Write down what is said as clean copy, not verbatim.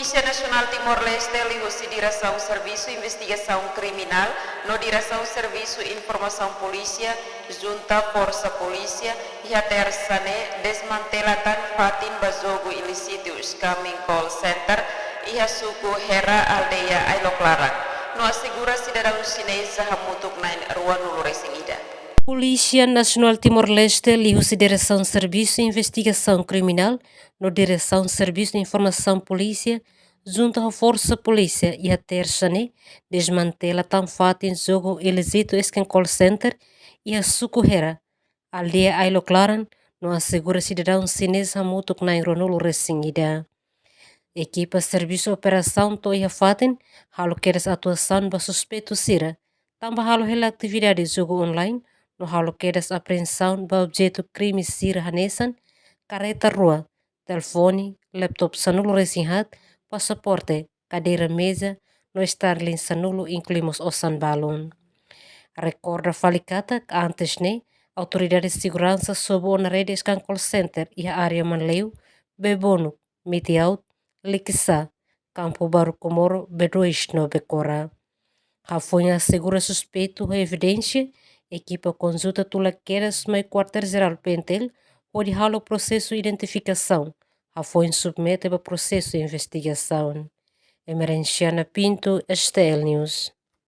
Polícia Nacional Timor-Leste lihusi direção Serviço Investigação Criminal no direção Serviço Informação Polícia junta Força Polícia e a tersane desmantelatan fatin bazogo ilícitos Coming Call Center e a suku Hera aldeia Ailoclara no assegura cidadão chinês hamutuk nain ruan ida. Polícia Nacional Timor-Leste lihusi direção Serviço Investigação Criminal no direção Serviço Informação Polícia junto à Força Polícia e a tersane desmantela tan fatin jogo ilícito esken call center e a sukuhera aldeia Ailoclaran no assegura cidadão chinês hamutuk nain ronulu resingida. Equipa Serviço Operação Toiha Fatin halo queres atuação ba suspeito sira tambah halo hela atividade jogo online no halo queres apreensão ba objeto crime sira hanesan careta rua telefone laptop sanulo resinhat passaporte cadeira mesa no Starling sanulo incluímos osan balon. Recorda falicata que antes ne autoridade de segurança sob na rede scan call center e a área manleu bebono mitiaut Likisa, Campo Baru Comoro, B2 no Becora. Rafonha segura suspeito a evidência, equipa consulta tulaqueiras no quartel-geral Pentel, onde rala o processo de identificação. Rafonha submete para processo de investigação. Emerenciana Pinto, STL News.